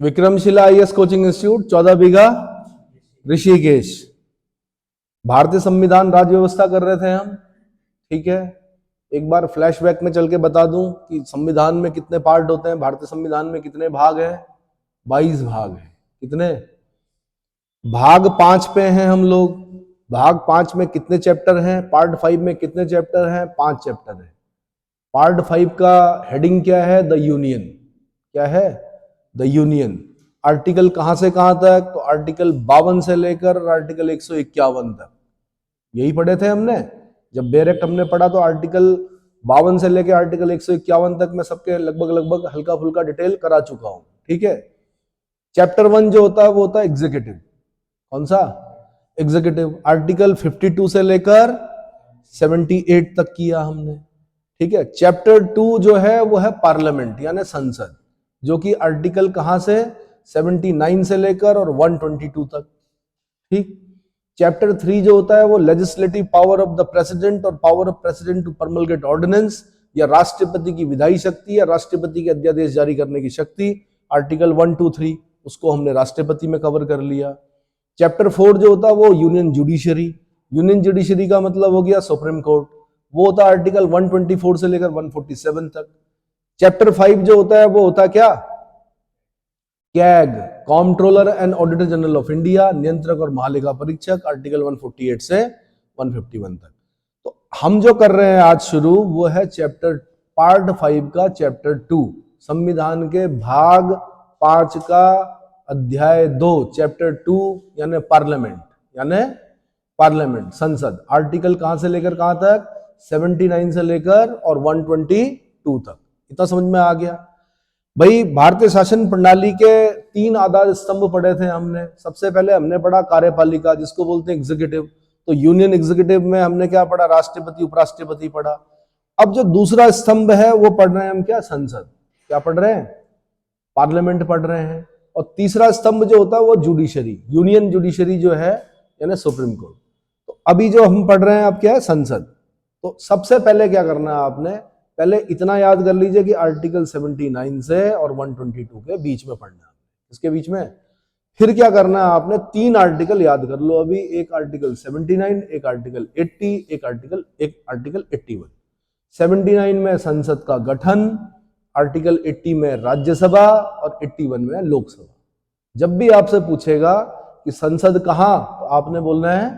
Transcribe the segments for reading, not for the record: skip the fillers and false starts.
Vikramshila IAS coaching institute 14 बीघा ऋषिकेश। भारतीय संविधान राज्य व्यवस्था कर रहे थे हम, ठीक है। एक बार फ्लैशबैक में चल के बता दूं कि संविधान में कितने पार्ट होते हैं, भारतीय संविधान में कितने भाग हैं? 22 भाग हैं। कितने भाग? 5 पे हैं हम लोग। भाग 5 में कितने चैप्टर हैं? पार्ट 5 में कितने चैप्टर हैं? 5 चैप्टर हैं। पार्ट 5 का हेडिंग क्या है? The union. क्या है? The union. आर्टिकल कहां से कहां तक? तो आर्टिकल 52 से लेकर आर्टिकल 151 तक। यही पढ़े थे हमने जब बेयर एक्ट हमने पढ़ा, तो आर्टिकल 52 से लेकर आर्टिकल 151 तक मैं सबके लगभग हल्का फुल्का डिटेल करा चुका हूं, ठीक है। चैप्टर 1 जो होता है वो होता है एग्जीक्यूटिव। कौन सा? एग्जीक्यूटिव। आर्टिकल 52 से लेकर 78 तक किया हमने, ठीक है। चैप्टर 2 जो है वो है पार्लियामेंट यानी संसद, जो कि आर्टिकल कहां से? 79 से लेकर और 122 तक, ठीक। चैप्टर 3 जो होता है वो legislative power of the president और power of president to promulgate ordinance, या राष्ट्रपति की विधायी शक्ति या राष्ट्रपति के अध्यादेश जारी करने की शक्ति। आर्टिकल 1, 2, 3 उसको हमने राष्ट्रपति में कवर कर लिया। चैप्टर 4 जो होता है वो यूनियन जुडिशरी। यूनियन जुडिशरी का मतलब हो गया सुप्रीम कोर्ट, वो होता है आर्टिकल 124 से लेकर 147 तक। चैप्टर 5 जो होता है वो होता क्या? CAG, comptroller and auditor general of India, नियंत्रक और महालेखा परीक्षक, आर्टिकल 148 से 151 तक। तो हम जो कर रहे हैं आज शुरू, वो है चैप्टर पार्ट 5 का चैप्टर 2, संविधान के भाग 5 का अध्याय 2, चैप्टर 2 यानी पार्लियामेंट, संसद। आर्टिकल कहां से लेकर कहां तक? 79 से लेकर और 122 तक। इतना समझ में आ गया भाई। भारतीय शासन प्रणाली के 3 आधार स्तंभ पढ़े थे हमने। सबसे पहले हमने पढ़ा कार्यपालिका, जिसको बोलते हैं एग्जीक्यूटिव। तो यूनियन एग्जीक्यूटिव में हमने क्या पढ़ा? राष्ट्रपति, उपराष्ट्रपति पढ़ा। अब जो दूसरा स्तंभ है वो पढ़ रहे हैं हम क्या? संसद। क्या पढ़ रहे हैं? पार्लियामेंट पढ़ रहे हैं। और तीसरा स्तंभ जो होता है वो जुडिशरी, यूनियन जुडिशरी जो है यानी सुप्रीम कोर्ट। तो अभी जो हम पढ़ रहे हैं अब क्या है? संसद। तो सबसे पहले क्या करना है आपने? पहले इतना याद कर लीजिए कि आर्टिकल 79 से और 122 के बीच में पढ़ना है। इसके बीच में फिर क्या करना है आपने? 3 आर्टिकल याद कर लो अभी। एक आर्टिकल 79, एक आर्टिकल 80, एक आर्टिकल 81। 79 में संसद का गठन, आर्टिकल 80 में राज्यसभा और 81 में लोकसभा। जब भी आपसे पूछेगा कि संसद कहां, तो आपने बोलना है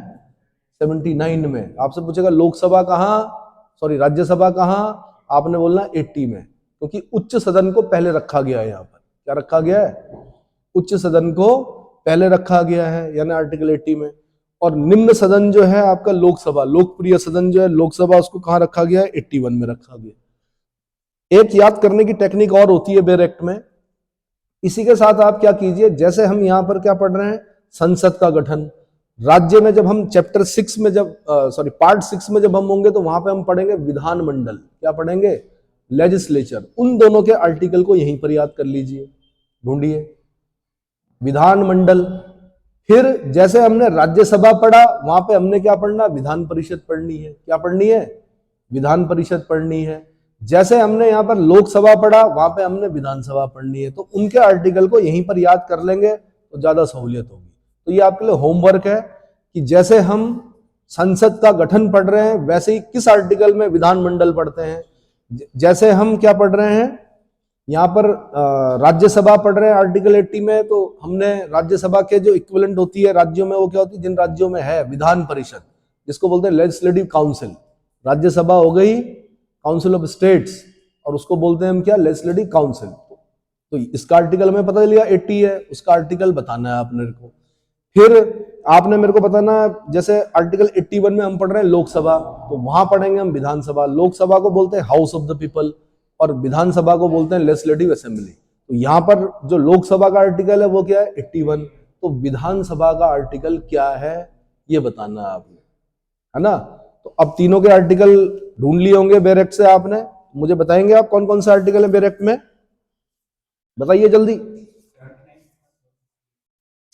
79 में। आपसे पूछेगा लोकसभा कहां, सॉरी राज्यसभा कहां, आपने बोलना 80 में, क्योंकि उच्च सदन को पहले रखा गया है। यहां पर क्या रखा गया है? उच्च सदन को पहले रखा गया है यानी आर्टिकल 80 में। और निम्न सदन जो है आपका लोकसभा, लोकप्रिय सदन जो है लोकसभा, उसको कहां रखा गया है? 81 में रखा गया। एक याद करने की टेक्निक और होती है बेयर एक्ट में। इसी के साथ आप क्या कीजिए, जैसे हम यहां पर क्या पढ़ रहे हैं? संसद का गठन। राज्य में जब हम चैप्टर 6 में पार्ट 6 में जब हम होंगे, तो वहां पे हम पढ़ेंगे विधानमंडल। क्या पढ़ेंगे? लेजिस्लेचर। उन दोनों के आर्टिकल को यहीं पर याद कर लीजिए, ढूंढिए विधानमंडल। फिर जैसे हमने राज्यसभा पढ़ा, वहां पे हमने क्या पढ़ना? विधान परिषद पढ़नी है। क्या पढ़नी है? विधान परिषद पढ़नी है। जैसे हमने यहां पर लोकसभा पढ़ा, वहां पे हमने विधानसभा पढ़नी है। तो उनके आर्टिकल को यहीं पर याद कर लेंगे तो ज्यादा सहूलियत होगी। तो ये आपके लिए होमवर्क है कि जैसे हम संसद का गठन पढ़ रहे हैं, वैसे ही किस आर्टिकल में विधानमंडल पढ़ते हैं। जैसे हम क्या पढ़ रहे हैं यहां पर? राज्यसभा पढ़ रहे हैं आर्टिकल 80 में, तो हमने राज्यसभा के जो इक्विवेलेंट होती है राज्यों में, वो क्या होती है? जिन राज्यों में है विधान परिषद, जिसको बोलते हैं लेजिस्लेटिव काउंसिल। राज्यसभा हो गई काउंसिल ऑफ स्टेट्स, और उसको बोलते हैं हम क्या? Legislative council. तो इसका आर्टिकल हमें पता चल गया 80 है, उसका आर्टिकल बताना है आपने को। फिर आपने मेरे को बताना, जैसे आर्टिकल 81 में हम पढ़ रहे हैं लोकसभा, तो वहां पढ़ेंगे हम विधानसभा। लोकसभा को बोलते हैं हाउस ऑफ द पीपल और विधानसभा को बोलते हैं लेजिस्लेटिव असेंबली। तो यहां पर जो लोकसभा का आर्टिकल है वो क्या है? 81। तो विधानसभा का आर्टिकल क्या है ये बताना है आपने, है ना। तो अब तीनों के आर्टिकल ढूंढ लिए होंगे बेयर एक्ट से आपने। मुझे बताएंगे आप कौन कौन सा आर्टिकल है बेयर एक्ट में? बताइए जल्दी।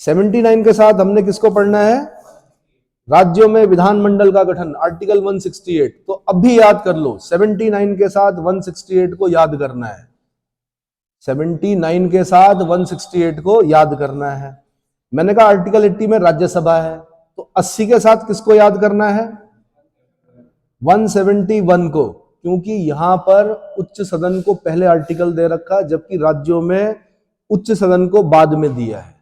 79 के साथ हमने किसको पढ़ना है? राज्यों में विधानमंडल का गठन, आर्टिकल 168। तो अब भी याद कर लो, 79 के साथ 168 को याद करना है। 79 के साथ 168 को याद करना है। मैंने कहा आर्टिकल 80 में राज्यसभा है, तो 80 के साथ किसको याद करना है? 171 को, क्योंकि यहां पर उच्च सदन को पहले आर्टिकल दे रखा, जबकि राज्यों में उच्च सदन को बाद में दिया है।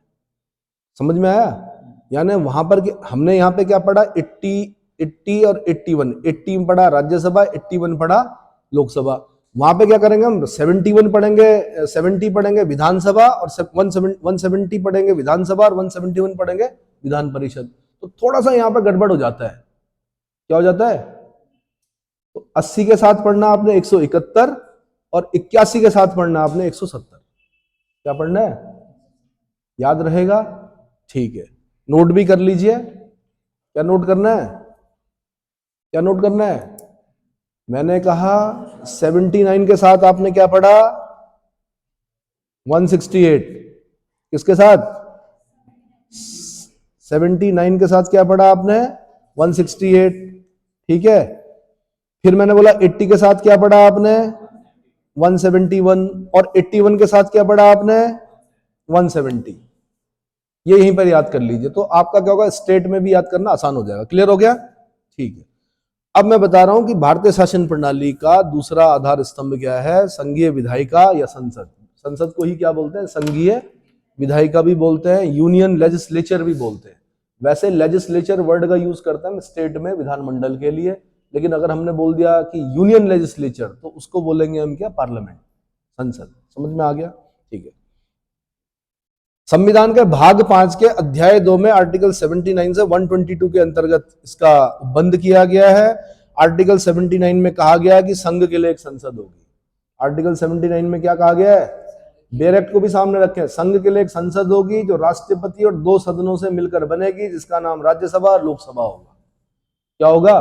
समझ में आया? यानी वहां पर हमने यहां पे क्या पढ़ा? 80 और 81। 80 पढ़ा राज्यसभा, 81 पढ़ा लोकसभा। वहां पे क्या करेंगे हम? 71 पढ़ेंगे, 70 पढ़ेंगे विधानसभा, और 170 पढ़ेंगे विधानसभा, और 171 पढ़ेंगे विधान परिषद। तो थोड़ा सा यहां पर गड़बड़ हो जाता है। क्या हो जाता है? तो 80 के साथ पढ़ना आपने 171, और 81 के साथ पढ़ना आपने 170। क्या पढ़ना है? याद रहेगा? ठीक है, नोट भी कर लीजिए। क्या नोट करना है? क्या नोट करना है? मैंने कहा 79 के साथ आपने क्या पढ़ा? 168। किसके साथ? 79 के साथ क्या पढ़ा आपने? 168। ठीक है, फिर मैंने बोला 80 के साथ क्या पढ़ा आपने? 171, और 81 के साथ क्या पढ़ा आपने? 170। ये यहीं पर याद कर लीजिए, तो आपका क्या होगा? स्टेट में भी याद करना आसान हो जाएगा। क्लियर हो गया? ठीक है, अब मैं बता रहा हूं कि भारतीय शासन प्रणाली का दूसरा आधार स्तंभ क्या है? संघीय विधायिका या संसद। संसद को ही क्या बोलते हैं? संघीय विधायिका भी बोलते हैं, यूनियन लेजिस्लेचर भी बोलते हैं। वैसे लेजिस्लेचर वर्ड का यूज करते हैं स्टेट में विधानमंडल के लिए, लेकिन अगर हमने बोल दिया कि यूनियन लेजिस्लेचर, तो उसको बोलेंगे हम क्या? पार्लियामेंट, संसद। समझ में आ गया? ठीक है। संविधान के भाग 5 के अध्याय 2 में आर्टिकल 79 से 122 के अंतर्गत इसका बंद किया गया है। आर्टिकल 79 में कहा गया है कि संघ के लिए एक संसद होगी। आर्टिकल 79 में क्या कहा गया है? डायरेक्ट को भी सामने रखें, संघ के लिए एक संसद होगी जो राष्ट्रपति और 2 सदनों से मिलकर बनेगी, जिसका नाम राज्यसभा और लोकसभा होगा। क्या होगा?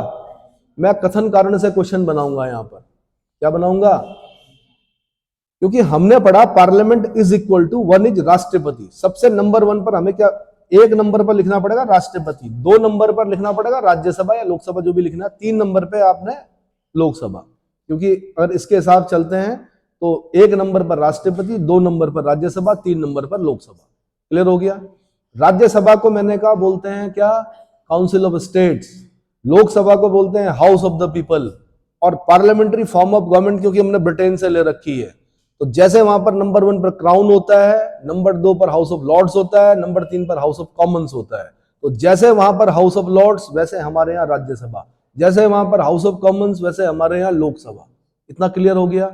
मैं कथन कारण से क्वेश्चन बनाऊंगा यहां पर। क्या बनाऊंगा? क्योंकि हमने पढ़ा parliament is equal to 1 is राष्ट्रपति। सबसे नंबर 1 पर हमें क्या, 1 नंबर पर लिखना पड़ेगा राष्ट्रपति, 2 नंबर पर लिखना पड़ेगा राज्यसभा या लोकसभा, जो भी लिखना, 3 नंबर पे आपने लोकसभा। क्योंकि अगर इसके हिसाब चलते हैं तो 1 नंबर पर राष्ट्रपति, 2 नंबर पर राज्यसभा, 3 नंबर पर लोकसभा। क्लियर हो गया? राज्यसभा को मैंने कहा बोलते हैं क्या? Council of states. लोकसभा को बोलते हैं हाउस ऑफ द पीपल। और पार्लियामेंट्री फॉर्म ऑफ गवर्नमेंट क्योंकि हमने ब्रिटेन से ले रखी है, तो जैसे वहां पर नंबर 1 पर क्राउन होता है, नंबर 2 पर हाउस ऑफ लॉर्ड्स होता है, नंबर 3 पर हाउस ऑफ कॉमन्स होता है, तो जैसे वहां पर हाउस ऑफ लॉर्ड्स वैसे हमारे यहाँ राज्यसभा, जैसे वहां पर हाउस ऑफ कॉमन्स वैसे हमारे यहाँ लोकसभा। इतना क्लियर हो गया?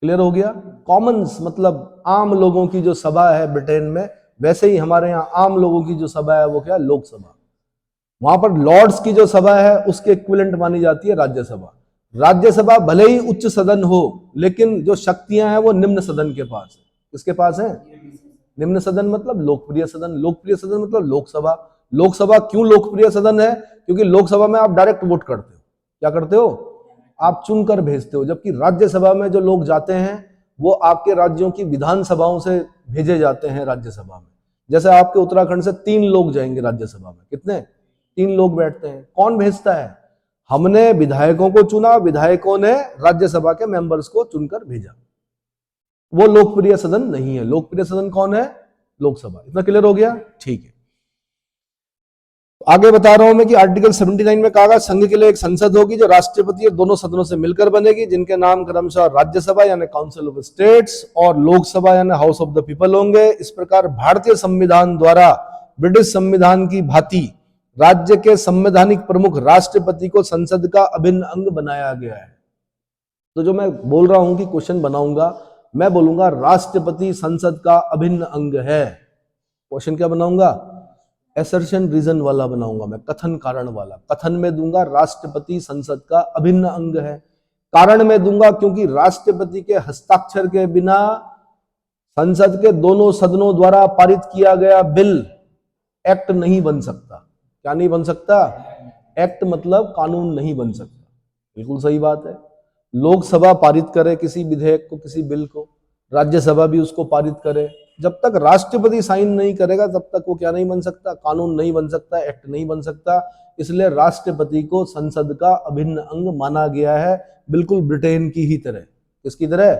क्लियर हो गया? कॉमन्स मतलब आम लोगों की जो सभा है ब्रिटेन में, वैसे ही हमारे यहाँ आम लोगों की जो सभा है वो क्या? लोकसभा। वहां पर लॉर्ड्स की जो सभा है उसके इक्विवेलेंट मानी जाती है राज्यसभा। राज्यसभा भले ही उच्च सदन हो, लेकिन जो शक्तियां हैं वो निम्न सदन के पास है। किसके पास है? निम्न सदन मतलब लोकप्रिय सदन। लोकप्रिय सदन मतलब लोकसभा। लोकसभा क्यों लोकप्रिय सदन है? क्योंकि लोकसभा में आप डायरेक्ट वोट करते हो। क्या करते हो? आप चुनकर भेजते हो, जबकि राज्यसभा में जो लोग जाते हैं वो आपके राज्यों की विधानसभाओं से भेजे जाते हैं राज्यसभा में। जैसे आपके उत्तराखंड से 3 लोग जाएंगे राज्यसभा में। कितने? 3 लोग बैठते हैं। कौन भेजता है? हमने विधायकों को चुना, विधायकों ने राज्यसभा के मेंबर्स को चुनकर भेजा। वो लोकप्रिय सदन नहीं है। लोकप्रिय सदन कौन है? लोकसभा। इतना क्लियर हो गया? ठीक है, आगे बता रहा हूं मैं कि आर्टिकल 79 में कहा गया संघ के लिए एक संसद होगी जो राष्ट्रपति और दोनों सदनों से मिलकर बनेगी, जिनके नाम क्रमशः राज्यसभा यानी काउंसिल ऑफ स्टेट्स और लोकसभा यानी हाउस ऑफ द पीपल होंगे। इस प्रकार भारतीय संविधान द्वारा ब्रिटिश संविधान की भांति राज्य के संवैधानिक प्रमुख राष्ट्रपति को संसद का अभिन्न अंग बनाया गया है। तो जो मैं बोल रहा हूं कि क्वेश्चन बनाऊंगा, मैं बोलूंगा राष्ट्रपति संसद का अभिन्न अंग है। क्वेश्चन क्या बनाऊंगा? एसर्शन रीजन वाला बनाऊंगा मैं, कथन कारण वाला। कथन में दूंगा राष्ट्रपति संसद का अभिन्न अंग है। कारण में दूंगा क्योंकि राष्ट्रपति के हस्ताक्षर के बिना संसद के दोनों सदनों द्वारा पारित किया गया बिल एक्ट नहीं बन सकता। क्या नहीं बन सकता? एक्ट मतलब कानून नहीं बन सकता। बिल्कुल सही बात है। लोकसभा पारित करे किसी विधेयक को, किसी बिल को, राज्यसभा भी उसको पारित करे, जब तक राष्ट्रपति साइन नहीं करेगा तब तक वो क्या नहीं बन सकता? कानून नहीं बन सकता, एक्ट नहीं बन सकता। इसलिए राष्ट्रपति को संसद का अभिन्न अंग माना गया है, बिल्कुल ब्रिटेन की ही तरह। किसकी तरह?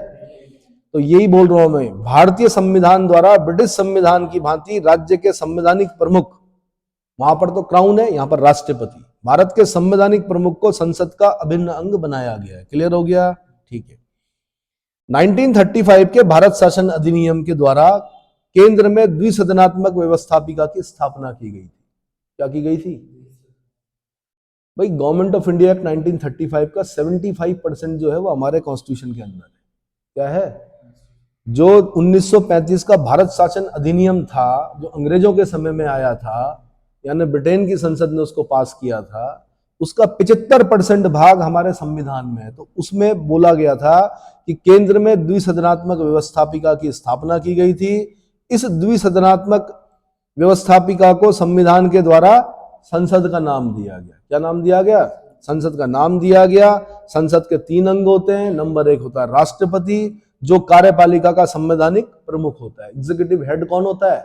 तो यही बोल रहा हूं मैं, भारतीय संविधान द्वारा ब्रिटिश संविधान की भांति राज्य के संवैधानिक प्रमुख, वहां पर तो क्राउन है, यहां पर राष्ट्रपति, भारत के संवैधानिक प्रमुख को संसद का अभिन्न अंग बनाया गया है। क्लियर हो गया? ठीक है। 1935 के भारत शासन अधिनियम के द्वारा केंद्र में द्विसदनात्मक व्यवस्थापिका की स्थापना की गई थी। क्या की गई थी भाई? गवर्नमेंट ऑफ इंडिया एक्ट 1935 का 75% जो है वो हमारे कॉन्स्टिट्यूशन के अंदर है। क्या है? जो 1935 का भारत शासन अधिनियम था, जो अंग्रेजों के समय में आया था, यानी ब्रिटेन की संसद ने उसको पास किया था, उसका 75% भाग हमारे संविधान में है। तो उसमें बोला गया था कि केंद्र में द्विसदनात्मक व्यवस्थापिका की स्थापना की गई थी। इस द्विसदनात्मक व्यवस्थापिका को संविधान के द्वारा संसद का नाम दिया गया। क्या नाम दिया गया? संसद का नाम दिया गया। संसद के 3 अंग होते हैं। नंबर 1 होता है राष्ट्रपति, जो कार्यपालिका का संवैधानिक प्रमुख होता है। एग्जीक्यूटिव हेड कौन होता है?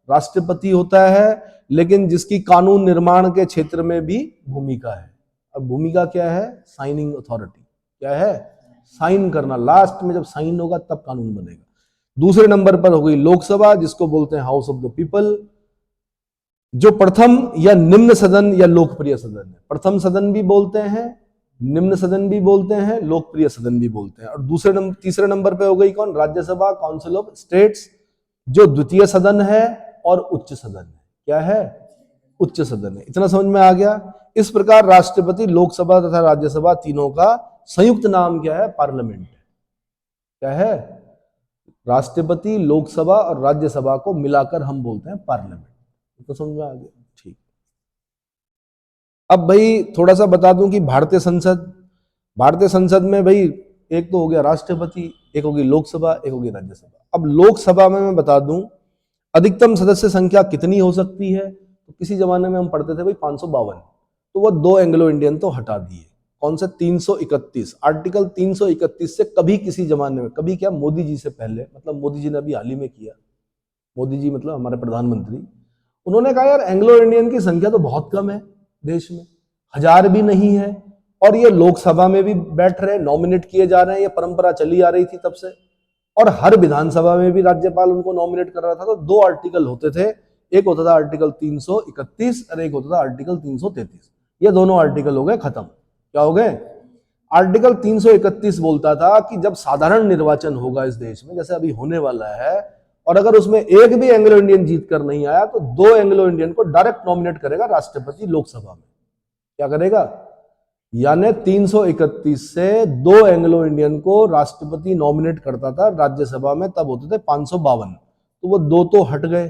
राष्ट्रपति होता है, लेकिन जिसकी कानून निर्माण के क्षेत्र में भी भूमिका है। अब भूमिका क्या है? Signing authority. क्या है? साइन करना। लास्ट में जब साइन होगा तब कानून बनेगा। दूसरे नंबर पर हो गई लोकसभा, जिसको बोलते हैं हाउस ऑफ द पीपल, जो प्रथम या निम्न सदन या लोकप्रिय सदन है। प्रथम सदन भी बोलते हैं, निम्न सदन भी बोलते हैं, लोकप्रिय सदन भी बोलते हैं। और तीसरे नंबर पे हो गई कौन? राज्यसभा, काउंसिल ऑफ स्टेट्स, जो द्वितीय सदन है और उच्च सदन है। क्या है? उच्च सदन है। इतना समझ में आ गया? इस प्रकार राष्ट्रपति, लोकसभा तथा राज्यसभा तीनों का संयुक्त नाम क्या है? पार्लियामेंट है। क्या है? राष्ट्रपति, लोकसभा और राज्यसभा को मिलाकर हम बोलते हैं पार्लियामेंट। तो समझ में आ गया? ठीक। अब भाई थोड़ा सा बता दूं कि भारतीय संसद में भाई एक तो हो गया राष्ट्रपति, एक होगी लोकसभा, एक होगी राज्यसभा। अब लोकसभा में मैं बता दूं अधिकतम सदस्य संख्या कितनी हो सकती है। तो किसी जमाने में हम पढ़ते थे भाई 552, तो वो 2 एंग्लो इंडियन तो हटा दिए। कौन से? 331, आर्टिकल 331 से कभी किसी जमाने में, कभी क्या, मोदी जी से पहले, मतलब मोदी जी ने अभी हाल ही में किया, मोदी जी मतलब हमारे प्रधानमंत्री, उन्होंने कहा यार एंग्लो इंडियन की संख्या तो बहुत कम है देश में, 1000 भी नहीं है, और ये लोकसभा में भी बैठ रहे, नॉमिनेट किए जा रहे हैं, ये परंपरा चली आ रही थी तब से, और हर विधानसभा में भी राज्यपाल उनको नॉमिनेट कर रहा था। तो 2 आर्टिकल होते थे, एक होता था आर्टिकल 331 और एक होता था आर्टिकल 333। ये दोनों आर्टिकल हो गए खत्म। क्या हो गए? आर्टिकल 331 बोलता था कि जब साधारण निर्वाचन होगा इस देश में, जैसे अभी होने वाला है, और अगर उसमें एक भी एंग्लो इंडियन जीत कर नहीं आया तो 2 एंग्लो इंडियन को डायरेक्ट नॉमिनेट करेगा राष्ट्रपति लोकसभा में। क्या करेगा? यानी 331 से 2 एंग्लो इंडियन को राष्ट्रपति नॉमिनेट करता था राज्यसभा में, तब होते थे 552। तो वो 2 तो हट गए,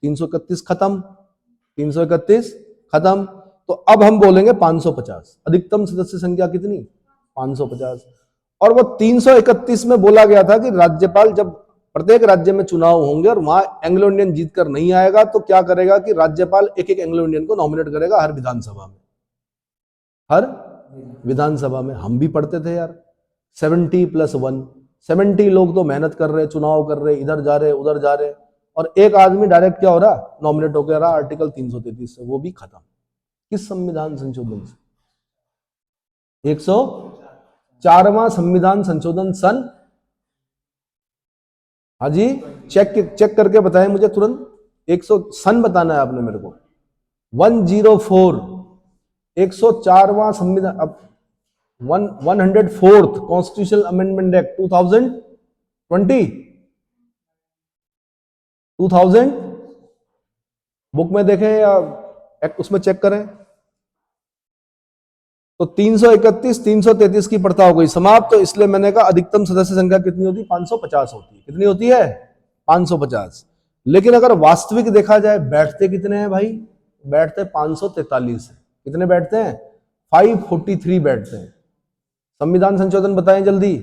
331 खत्म, 331 खत्म। तो अब हम बोलेंगे 550। अधिकतम सदस्य संख्या कितनी? 550। और वो 331 में बोला गया था कि राज्यपाल, जब प्रत्येक राज्य में चुनाव होंगे और वहां एंग्लो इंडियन जीत कर नहीं आएगा तो क्या करेगा कि राज्यपाल एक एक एंग्लो इंडियन को नॉमिनेट करेगा हर विधानसभा में। हर विधानसभा में। हम भी पढ़ते थे यार, 70+1, 70 लोग तो मेहनत कर रहे, चुनाव कर रहे, इधर जा रहे उधर जा रहे, और एक आदमी डायरेक्ट क्या हो रहा? नॉमिनेट होकर रहा आर्टिकल 333 से। वो भी खत्म। किस संविधान संशोधन से? 104वां संविधान संशोधन सन, हाँ जी, चेक करके बताएं मुझे तुरंत। 100 सन बताना है आपने मेरे को। 104, 104वां संविधान, अब 104th constitutional amendment act 2000 book में देखें या एक्ट उसमें चेक करें। तो 331, 333 की प्रथा हो गई समाप्त। तो इसलिए मैंने कहा अधिकतम सदस्य संख्या कितनी होती है? 550 होती है। कितनी होती है? 550। लेकिन अगर वास्तविक देखा जाए, बैठते कितने हैं भाई? बैठते 543 है। कितने बैठते हैं? 543 बैठते हैं। संविधान संशोधन बताएं जल्दी।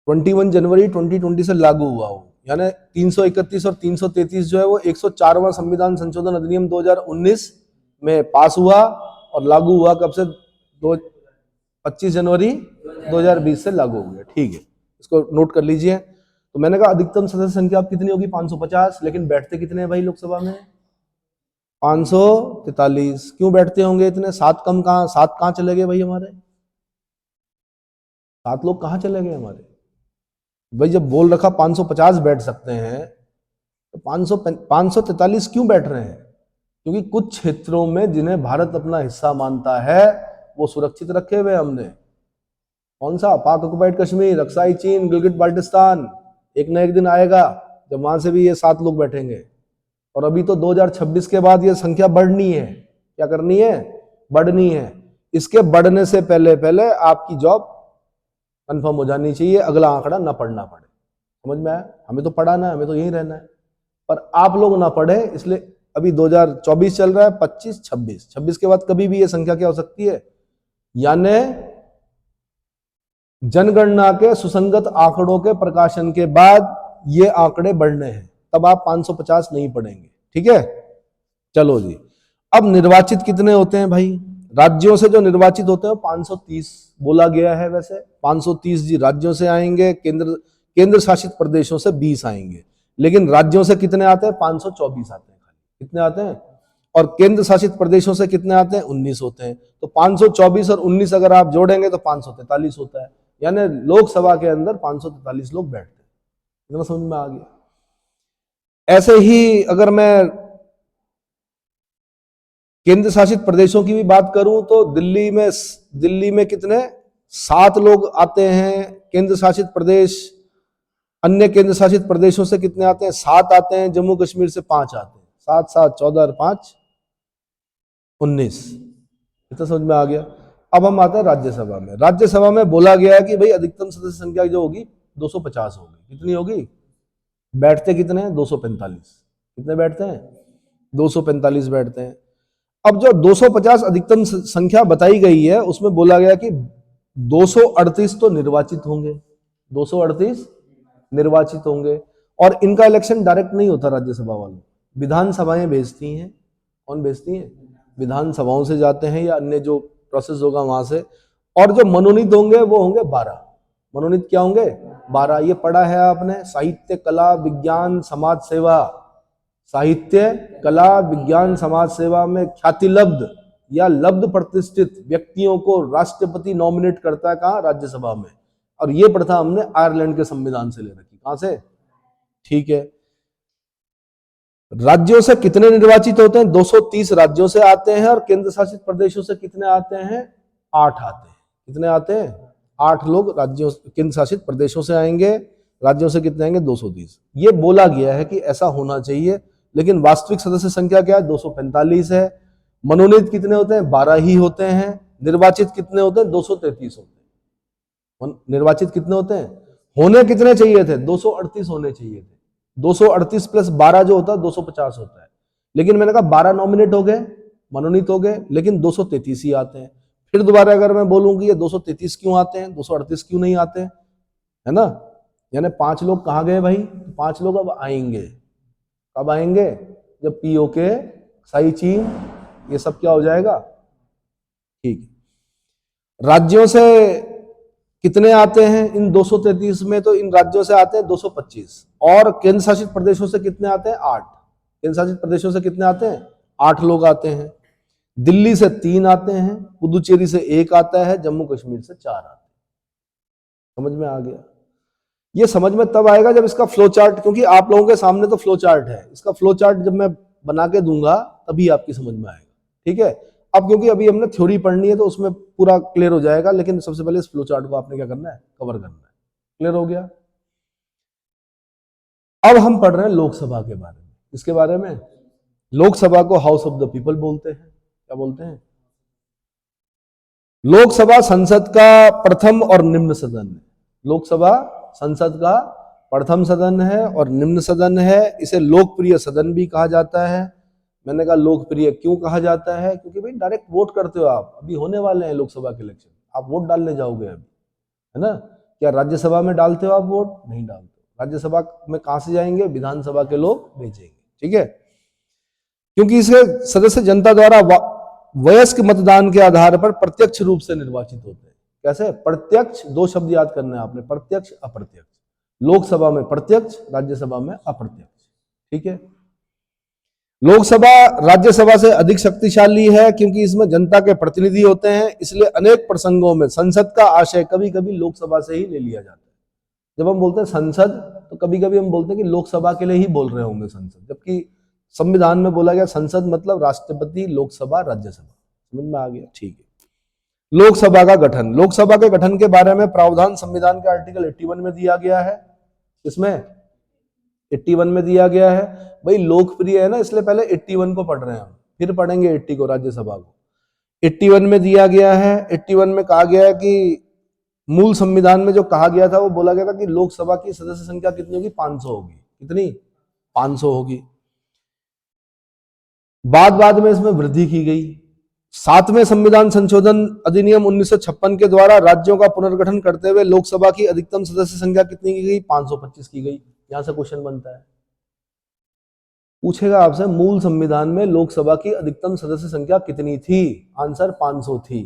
21 जनवरी 2020 से लागू हुआ हो, यानी 331 और 333 जो है वो 104वां संविधान संशोधन अधिनियम 2019 में पास हुआ और लागू हुआ कब से? 25 जनवरी 2020 से लागू हो गया। ठीक है, इसको नोट कर लीजिए। तो मैंने कहा अधिकतम सदस्य संख्या कितनी होगी? 550। लेकिन बैठते कितने हैं भाई लोकसभा में? 543। क्यों बैठते होंगे इतने? 7 कम कहाँ, 7 कहाँ चले गए भाई हमारे? 7 लोग कहाँ चले गए हमारे भाई? जब बोल रखा 550 बैठ सकते हैं तो 543 क्यों बैठ रहे हैं? क्योंकि कुछ क्षेत्रों में जिन्हें भारत अपना हिस्सा मानता है वो सुरक्षित रखे हुए हमने। कौन सा? पाक ऑक्युपाइड कश्मीर, अक्साई चीन, गिलगिट बाल्टिस्तान। एक न एक दिन आएगा जब वहां से भी ये 7 लोग बैठेंगे। और अभी तो 2026 के बाद ये संख्या बढ़नी है। क्या करनी है? बढ़नी है। इसके बढ़ने से पहले पहले आपकी जॉब कंफर्म हो जानी चाहिए, अगला आंकड़ा ना पढ़ना पड़े। समझ में आया? हमें तो पढ़ाना है, हमें तो यही रहना है, पर आप लोग ना पढ़े। इसलिए अभी 2024 चल रहा है, 25, 26, 26 के बाद कभी भी ये संख्या क्या हो सकती है? यानी जनगणना के सुसंगत आंकड़ों के प्रकाशन के बाद ये आंकड़े बढ़ने हैं, तब आप 550 नहीं पढ़ेंगे। ठीक है, चलो जी। अब निर्वाचित कितने होते हैं भाई? राज्यों से जो निर्वाचित होते हैं 530 बोला गया है। वैसे 530 जी राज्यों से आएंगे, केंद्र शासित प्रदेशों से 20 आएंगे। लेकिन राज्यों से कितने आते हैं? 524 आते हैं। कितने आते हैं? और केंद्र शासित प्रदेशों से कितने आते हैं? 19 होते हैं। तो 524 और 19 अगर आप जोड़ेंगे तो 543 होता है। यानी लोकसभा के अंदर 543 लोग बैठते हैं। इतना समझ में आ गया? ऐसे ही अगर मैं केंद्र शासित प्रदेशों की भी बात करूं तो दिल्ली में कितने? 7 लोग आते हैं केंद्र शासित प्रदेश। अन्य केंद्र शासित प्रदेशों से कितने आते हैं? 7 आते हैं। जम्मू कश्मीर से 5 आते हैं। 7 7 14 और 5 19। इतना समझ में आ गया? अब हम आते हैं राज्यसभा में। राज्यसभा में बोला गया है कि भाई अधिकतम सदस्य संख्या जो होगी 250 होगी। कितनी होगी? बैठते कितने हैं? 245। कितने बैठते हैं? 245 बैठते हैं। अब जो 250 अधिकतम संख्या बताई गई है उसमें बोला गया कि 238 तो निर्वाचित होंगे। 238 निर्वाचित होंगे। और इनका इलेक्शन डायरेक्ट नहीं होता, राज्यसभा वालों विधानसभाएं भेजती हैं। कौन भेजती हैं? विधानसभाओं से जाते हैं या अन्य जो प्रोसेस होगा वहां से। और जो मनोनीत होंगे वो होंगे 12। मनोनीत क्या होंगे? 12। ये पढ़ा है आपने, साहित्य, कला, विज्ञान, समाज सेवा। साहित्य, कला, विज्ञान, समाज सेवा में ख्यातिलब्ध या लब्ध प्रतिष्ठित व्यक्तियों को राष्ट्रपति नॉमिनेट करता है। कहां? राज्यसभा में। और ये प्रथा हमने आयरलैंड के संविधान से ले रखी। कहां से? ठीक है। राज्यों से कितने निर्वाचित होते हैं? 230 राज्यों से आते हैं। और केंद्र शासित प्रदेशों से कितने आते हैं? 8 आते हैं। कितने आते हैं? 8 लोग राज्यों केंद्र शासित प्रदेशों से आएंगे। राज्यों से कितने आएंगे? 230। ये बोला गया है कि ऐसा होना चाहिए, लेकिन वास्तविक सदस्य संख्या क्या है? 245 है। मनोनीत कितने होते हैं? 12 ही होते हैं। निर्वाचित कितने होते हैं? 233 होते हैं। निर्वाचित कितने होते हैं? होने कितने चाहिए थे? 238 होने चाहिए थे। 238 प्लस 12 जो होता है 250 होता है। लेकिन मैंने कहा 12 नॉमिनेट हो गए, मनोनीत हो गए, लेकिन 233 ही आते हैं। फिर दोबारा अगर मैं बोलूं कि ये 233 क्यों आते हैं, 238 क्यों नहीं आते, है ना? यानी 5 लोग कहां गए भाई? 5 लोग अब आएंगे। कब आएंगे? जब पीओके, साई चीन, ये सब क्या हो जाएगा? ठीक। राज्यों से कितने आते हैं इन 233 में? तो इन राज्यों से आते हैं 225। और केंद्र शासित प्रदेशों से कितने आते हैं? 8। केंद्र शासित प्रदेशों से कितने आते हैं? 8 लोग आते हैं। दिल्ली से 3 आते हैं, पुदुचेरी से 1 आता है, जम्मू कश्मीर से 4 आते हैं। समझ में आ गया? ये समझ में तब आएगा जब इसका फ्लो चार्ट, क्योंकि आप लोगों के सामने तो फ्लो चार्ट है, इसका फ्लो चार्ट जब मैं बना के दूंगा तभी आपकी समझ में आएगा। ठीक है? अब क्योंकि अभी हमने थ्योरी पढ़नी है तो उसमें पूरा क्लियर हो जाएगा, लेकिन सबसे पहले इस फ्लो चार्ट को आपने क्या करना है? कवर करना है। क्लियर हो गया? अब हम पढ़ रहे हैं लोकसभा के बारे में। इसके बारे में, लोकसभा को हाउस ऑफ द पीपल बोलते हैं। क्या बोलते हैं? लोकसभा संसद का प्रथम और निम्न सदन है। लोकसभा संसद का प्रथम सदन है और निम्न सदन है। इसे लोकप्रिय सदन भी कहा जाता है। मैंने कहा लोकप्रिय क्यों कहा जाता है? क्योंकि भाई डायरेक्ट वोट करते हो आप। अभी होने वाले हैं लोकसभा के इलेक्शन, आप वोट डालने जाओगे अभी, है ना? क्या राज्यसभा में डालते हो आप वोट? नहीं डालते। राज्यसभा में कहां से जाएंगे? विधानसभा के लोग भेजेंगे। ठीक है? क्योंकि इसे सदस्य जनता द्वारा वयस्क मतदान के आधार पर प्रत्यक्ष रूप से निर्वाचित होते हैं। कैसे? प्रत्यक्ष, 2 शब्द याद करने हैं आपने, प्रत्यक्ष, अप्रत्यक्ष। लोकसभा में प्रत्यक्ष, राज्यसभा में अप्रत्यक्ष। ठीक है? लोकसभा राज्यसभा से अधिक शक्तिशाली है क्योंकि इसमें जनता के प्रतिनिधि होते हैं, इसलिए अनेक प्रसंगों में संसद का आशय कभी कभी लोकसभा से ही ले लिया जाता है। जब हम बोलते हैं संसद तो कभी कभी हम बोलते हैं कि लोकसभा के लिए ही बोल रहे होंगे संसद, जबकि संविधान में बोला गया संसद मतलब राष्ट्रपति, लोकसभा, राज्यसभा। समझ में आ गया? ठीक है। लोकसभा का गठन, लोकसभा के गठन के बारे में प्रावधान संविधान के आर्टिकल 81 में दिया गया है। इसमें 81 में दिया गया है। भाई लोकप्रिय है ना, इसलिए पहले 81 को पढ़ रहे हैं हम, फिर पढ़ेंगे 80 को, राज्यसभा को। 81 में दिया गया है। 81 में कहा गया है कि मूल संविधान में जो कहा गया था वो बोला गया था कि लोकसभा की सदस्य संख्या कितनी होगी? 500 होगी। कितनी? 500 होगी। बाद में इसमें वृद्धि की गई। 7वें संविधान संशोधन अधिनियम 1956 के द्वारा राज्यों का पुनर्गठन करते हुए लोकसभा की अधिकतम सदस्य संख्या कितनी की गई? 525 की गई। यहां से क्वेश्चन बनता है, पूछेगा आपसे मूल संविधान में लोकसभा की अधिकतम सदस्य संख्या कितनी थी? आंसर 500 थी।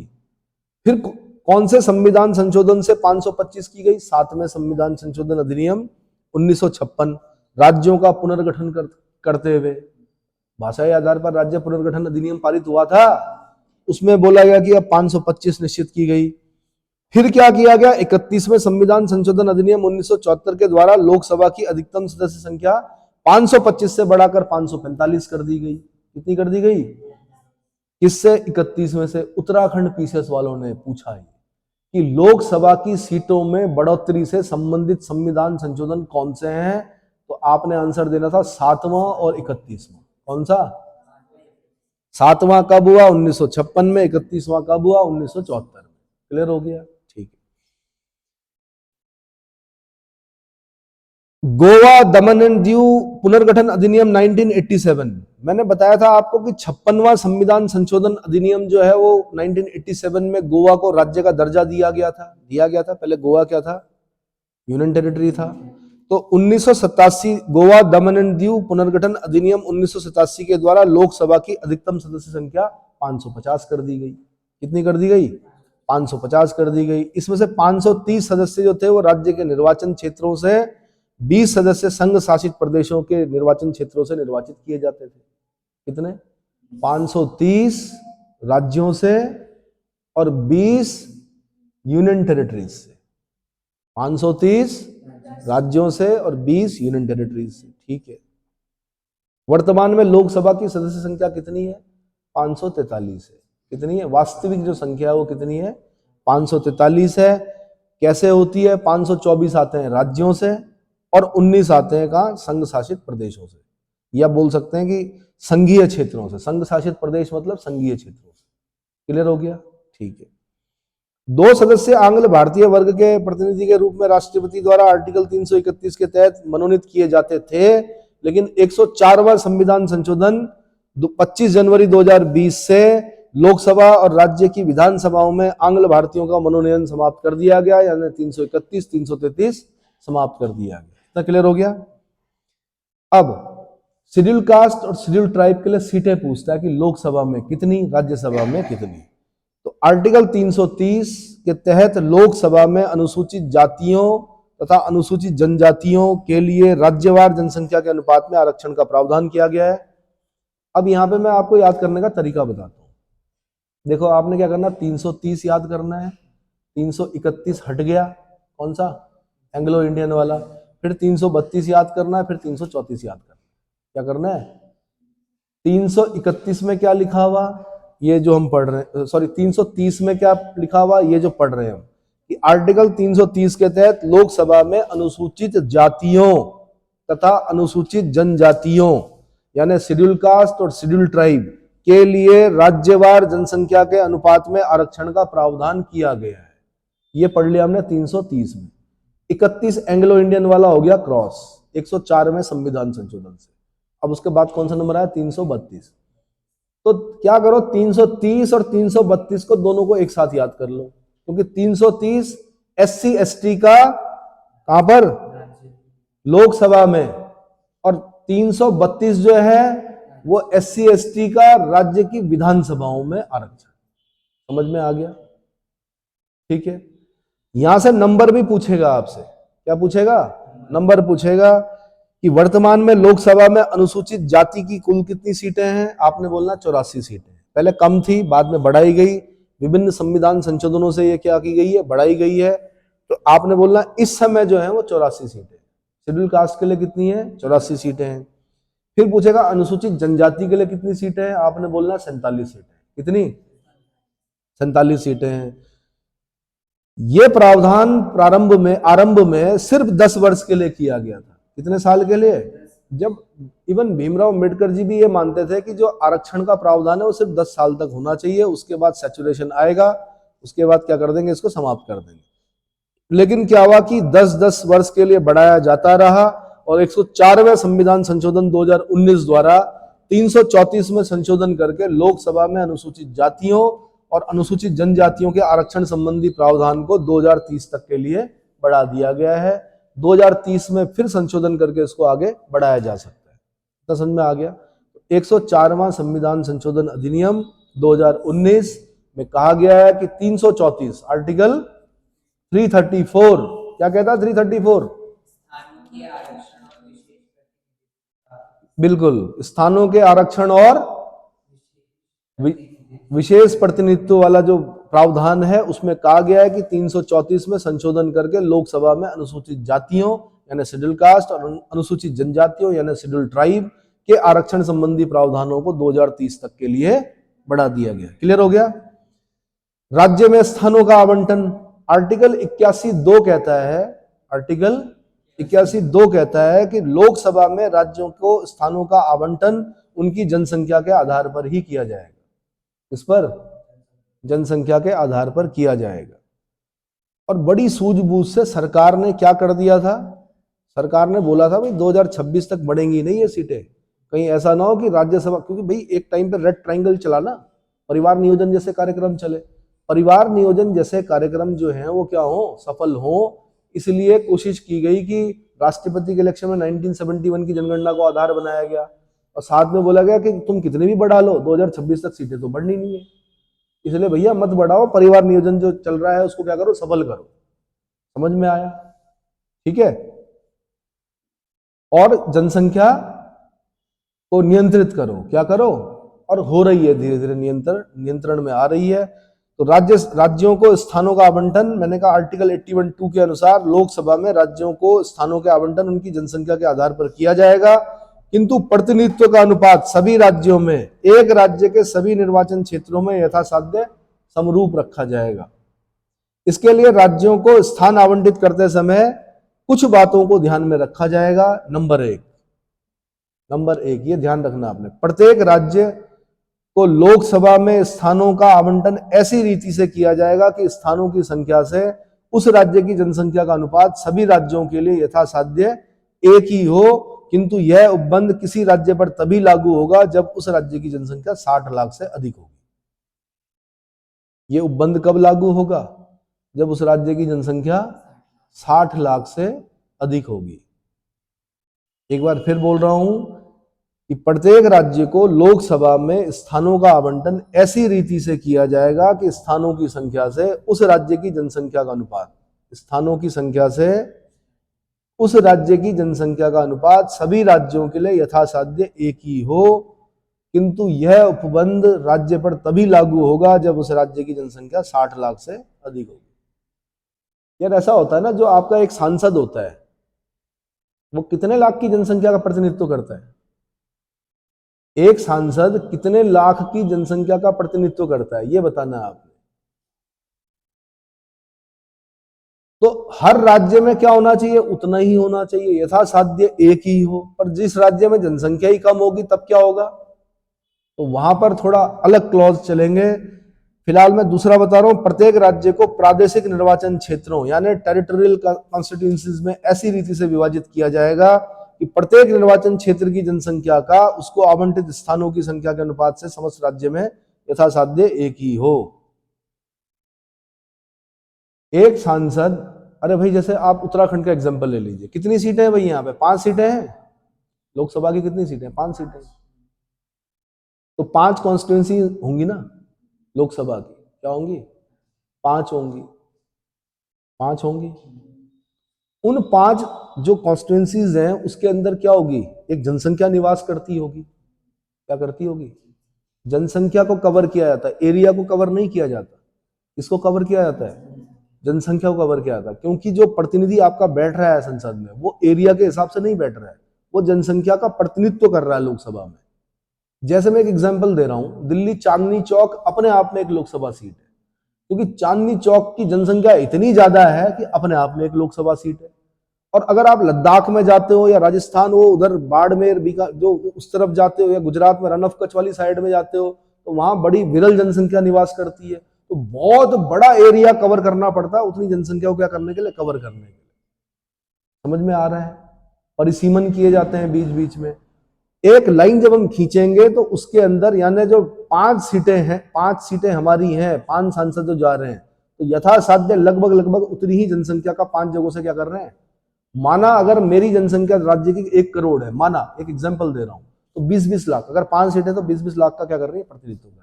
फिर कौन से संविधान संशोधन से 525 की गई? 7वें संविधान संशोधन अधिनियम 1956, राज्यों का पुनर्गठन करते हुए। भाषा के आधार पर राज्य पुनर्गठन अधिनियम पारित हुआ था, उसमें बोला गया कि अब 525 निश्चित की गई। फिर क्या किया गया? 31वें संविधान संशोधन अधिनियम 1974 के द्वारा लोकसभा की अधिकतम सदस्य संख्या 525 से बढ़ाकर 545 कर दी गई। कितनी कर दी गई? किससे? 31 में से। उत्तराखंड पीसीएस वालों ने पूछा है कि लोकसभा की सीटों में बढ़ोतरी से संबंधित संविधान संशोधन कौन से हैं? तो आपने आंसर देना था 7वां और 31वां। कौन सा? 7वां कब हुआ? 1956 में। 31वां कब हुआ? 1974 में। क्लियर हो गया? ठीक है। गोवा दमन एंड दीव पुनर्गठन अधिनियम 1987, मैंने बताया था आपको कि 56वां संविधान संशोधन अधिनियम जो है वो 1987 में गोवा को राज्य का दर्जा दिया गया था। पहले गोवा क्या था? यूनियन टेरिटरी था। तो 1987 गोवा दमन एंड दीव पुनर्गठन अधिनियम 1987 के द्वारा लोकसभा की अधिकतम सदस्य संख्या 550 कर दी गई। कितनी कर दी गई? 550 कर दी गई। इसमें से 530 सदस्य जो थे वो राज्य के निर्वाचन क्षेत्रों से, 20 सदस्य संघ शासित प्रदेशों के निर्वाचन क्षेत्रों से निर्वाचित किए जाते थे। कितने? 530 राज्यों से और 20 यूनियन टेरिटरीज से। 530 राज्यों से और 20 यूनियन टेरिटरीज से। ठीक है। वर्तमान में लोकसभा की सदस्य संख्या कितनी है? 543 है। कितनी है? वास्तविक जो संख्या है वो कितनी है? 543 है। कैसे होती है? 524 आते हैं राज्यों से और 19 आते हैं कहां? संघ शासित प्रदेशों से, या बोल सकते हैं कि संघीय क्षेत्रों से। संघ शासित प्रदेश मतलब संघीय क्षेत्रों से। क्लियर हो गया? ठीक है। 2 सदस्य आंग्ल भारतीय वर्ग के प्रतिनिधि के रूप में राष्ट्रपति द्वारा आर्टिकल 331 के तहत मनोनीत किए जाते थे, लेकिन 104वां संविधान संशोधन 25 जनवरी 2020 से लोकसभा और राज्य की विधानसभाओं में आंग्ल भारतीयों का मनोनयन समाप्त कर दिया गया, यानी 331, 333 समाप्त कर दिया गया। इतना क्लियर हो गया? अब शेड्यूल कास्ट और शेड्यूल ट्राइब के लिए सीटें पूछता है कि लोकसभा में कितनी, राज्यसभा में कितनी। तो आर्टिकल 330 के तहत लोकसभा में अनुसूचित जातियों तथा अनुसूचित जनजातियों के लिए राज्यवार जनसंख्या के अनुपात में आरक्षण का प्रावधान किया गया है। अब यहां पे मैं आपको याद करने का तरीका बताता हूं। देखो आपने क्या करना, 330 याद करना है, 331 हट गया, कौन सा? एंग्लो इंडियन वाला। फिर 332 याद करना है, फिर 334 याद करना है। क्या करना है? 331 में क्या लिखा हुआ? ये जो हम पढ़ रहे हैं, सॉरी 330 में क्या लिखा हुआ? ये जो पढ़ रहे हैं हम, कि आर्टिकल 330 के तहत लोकसभा में अनुसूचित जातियों तथा अनुसूचित जनजातियों यानी शेड्यूल कास्ट और शेड्यूल ट्राइब के लिए राज्यवार जनसंख्या के अनुपात में आरक्षण का प्रावधान किया गया है। ये पढ़ लिया हमने 330 में। 31 एंग्लो इंडियन वाला हो गया क्रॉस 104 में संविधान संशोधन से। अब उसके बाद कौन सा नंबर आया? 332। तो क्या करो, 330 और 332 को दोनों को एक साथ याद कर लो, क्योंकि 330 SC ST का कहां पर? लोकसभा में, और 332 जो है वो SC ST का राज्य की विधानसभाओं में आरक्षण। समझ में आ गया? ठीक है। यहां से नंबर भी पूछेगा आपसे। क्या पूछेगा? नंबर पूछेगा कि वर्तमान में लोकसभा में अनुसूचित जाति की कुल कितनी सीटें हैं? आपने बोलना 84 सीटें। पहले कम थी, बाद में बढ़ाई गई, विभिन्न संविधान संशोधनों से ये क्या की गई है? बढ़ाई गई है। तो आपने बोलना इस समय जो है वो 84 सीटें। शेड्यूल कास्ट के लिए कितनी है? 84 सीटें हैं। फिर पूछेगा अनुसूचित जनजाति के लिए कितनी सीटें हैं? आपने बोलना 47 सीटें। कितनी? 47 सीटें हैं। ये प्रावधान आरंभ में सिर्फ 10 वर्ष के लिए किया गया था। कितने साल के लिए? जब इवन भीमराव अम्बेडकर जी भी ये मानते थे कि जो आरक्षण का प्रावधान है वो सिर्फ 10 साल तक होना चाहिए, उसके बाद सैचुरेशन आएगा, उसके बाद क्या कर देंगे? इसको समाप्त कर देंगे। लेकिन क्या हुआ कि 10-10 वर्ष के लिए बढ़ाया जाता रहा और 104वें संविधान संशोधन 2019 द्वारा 334 में संशोधन करके लोकसभा में अनुसूचित जातियों और अनुसूचित जनजातियों के आरक्षण संबंधी प्रावधान को 2030 तक के लिए बढ़ा दिया गया है। 2030 में फिर संशोधन करके इसको आगे बढ़ाया जा सकता है। तो समझ में आ गया? 104वां संविधान संशोधन अधिनियम 2019 में कहा गया है कि 334 आर्टिकल 334 क्या कहता है? 334 बिल्कुल, स्थानों के आरक्षण और विशेष प्रतिनिधित्व वाला जो प्रावधान है उसमें कहा गया है कि 334 में संशोधन करके लोकसभा में अनुसूचित जातियों यानी शेड्यूल कास्ट और अनुसूचित जनजातियों यानी शेड्यूल ट्राइब के आरक्षण संबंधी प्रावधानों को 2030 तक के लिए बढ़ा दिया गया। क्लियर हो गया? राज्य में स्थानों का आवंटन आर्टिकल 81(2) कहता है, आर्टिकल 81(2) कहता है कि लोकसभा में राज्यों को स्थानों का आवंटन उनकी जनसंख्या के आधार पर ही किया जाएगा। इस पर जनसंख्या के आधार पर किया जाएगा। और बड़ी सूझबूझ से सरकार ने क्या कर दिया था? सरकार ने बोला था भाई 2026 तक बढ़ेंगी नहीं ये सीटें, कहीं ऐसा ना हो कि राज्यसभा, क्योंकि भाई एक टाइम पे रेड ट्रायंगल चला ना, परिवार नियोजन जैसे कार्यक्रम चले, परिवार नियोजन जैसे कार्यक्रम जो है वो क्या हो? सफल हो। इसलिए कोशिश की गई कि राष्ट्रपति के इलेक्शन में 1971 की जनगणना को आधार बनाया गया और साथ में बोला गया कि तुम कितने भी बढ़ा लो 2026 तक सीटें तो बढ़नी नहीं है, इसलिए भैया मत बढ़ाओ, परिवार नियोजन जो चल रहा है उसको क्या करो? सफल करो। समझ में आया? ठीक है। और जनसंख्या को नियंत्रित करो, क्या करो? और हो रही है, धीरे धीरे नियंत्रण में आ रही है। तो राज्यों को स्थानों का आवंटन, मैंने कहा आर्टिकल 81(2) के अनुसार लोकसभा में राज्यों को स्थानों के आवंटन उनकी जनसंख्या के आधार पर किया जाएगा, किंतु प्रतिनिधित्व का अनुपात सभी राज्यों में एक राज्य के सभी निर्वाचन क्षेत्रों में यथासाध्य समरूप रखा जाएगा। इसके लिए राज्यों को स्थान आवंटित करते समय कुछ बातों को ध्यान में रखा जाएगा। नंबर एक ये ध्यान रखना आपने, प्रत्येक राज्य को लोकसभा में स्थानों का आवंटन ऐसी रीति से किया जाएगा कि स्थानों की संख्या से उस राज्य की जनसंख्या का अनुपात सभी राज्यों के लिए यथासाध्य एक ही हो, किंतु यह उपबंध किसी राज्य पर तभी लागू होगा जब उस राज्य की जनसंख्या 60 लाख से अधिक होगी। यह उपबंध कब लागू होगा? जब उस राज्य की जनसंख्या 60 लाख से अधिक होगी। एक बार फिर बोल रहा हूं कि प्रत्येक राज्य को लोकसभा में स्थानों का आवंटन ऐसी रीति से किया जाएगा कि स्थानों की संख्या से उस राज्य की जनसंख्या का अनुपात, स्थानों की संख्या से उस राज्य की जनसंख्या का अनुपात सभी राज्यों के लिए यथासाध्य एक ही हो, किंतु यह उपबंध राज्य पर तभी लागू होगा जब उस राज्य की जनसंख्या 60 लाख से अधिक होगी। यार ऐसा होता है ना, जो आपका एक सांसद होता है वो कितने लाख की जनसंख्या का प्रतिनिधित्व करता है? एक सांसद कितने लाख की जनसंख्या का प्रतिनिधित्व करता है, ये बताना है आपने। तो हर राज्य में क्या होना चाहिए? उतना ही होना चाहिए, यथासाध्य एक ही हो। पर जिस राज्य में जनसंख्या ही कम होगी तब क्या होगा? तो वहां पर थोड़ा अलग क्लॉज चलेंगे। फिलहाल मैं दूसरा बता रहा हूं, प्रत्येक राज्य को प्रादेशिक निर्वाचन क्षेत्रों यानी टेरिटोरियल कॉन्स्टिट्यूएंसीज में ऐसी रीति से विभाजित किया जाएगा कि प्रत्येक निर्वाचन क्षेत्र की जनसंख्या का उसको आवंटित स्थानों की संख्या के अनुपात से समस्त राज्य में यथासाध्य एक ही हो। एक सांसद, अरे भाई जैसे आप उत्तराखंड का एग्जांपल ले लीजिए, कितनी सीटें हैं भाई? यहाँ पे 5 सीटें हैं। लोकसभा की कितनी सीटें? 5 सीटें। तो 5 कॉन्स्टिट्यूएंसी होंगी ना लोकसभा की, क्या होंगी? 5 होंगी। 5 होंगी। उन 5 जो कॉन्स्टिट्यूएंसीज हैं उसके अंदर क्या होगी, एक जनसंख्या निवास करती होगी। क्या करती होगी? जनसंख्या को कवर किया जाता है, एरिया को कवर नहीं किया जाता। इसको कवर किया जाता है, जनसंख्या को कवर किया जाता है, क्योंकि जो प्रतिनिधि आपका बैठ रहा है संसद में वो एरिया के हिसाब से नहीं बैठ रहा है, वो जनसंख्या का प्रतिनिधित्व कर रहा है लोकसभा में। जैसे मैं एक एग्जांपल दे रहा हूं, दिल्ली चांदनी चौक अपने आप में एक लोकसभा सीट है, क्योंकि चांदनी चौक की जनसंख्या इतनी ज्यादा है कि अपने आप में एक लोकसभा सीट है। और अगर आप लद्दाख में जाते हो या राजस्थान हो, उधर बाड़मेर बीका जो उस तरफ जाते हो, या गुजरात में रन ऑफ कच्छ वाली साइड में जाते हो, तो वहां बड़ी विरल जनसंख्या निवास करती है। तो बहुत बड़ा एरिया कवर करना पड़ता है उतनी जनसंख्या को क्या करने के लिए, कवर करने के लिए। समझ में आ रहा है? परिसीमन किए जाते हैं बीच बीच में। एक लाइन जब हम खींचेंगे तो उसके अंदर यानी जो 5 सीटें हैं, 5 सीटें हमारी हैं, 5 सांसद जो जा रहे हैं, तो यथासाध्य लगभग लगभग उतनी ही जनसंख्या का 5 जगहों से क्या कर रहे हैं। माना अगर मेरी जनसंख्या राज्य की 1 करोड़ है, माना एक एग्जांपल दे रहा हूं, तो 20-20 लाख, अगर 5 सीटें तो 20-20 लाख का क्या कर रही है, प्रतिनिधित्व कर रही है।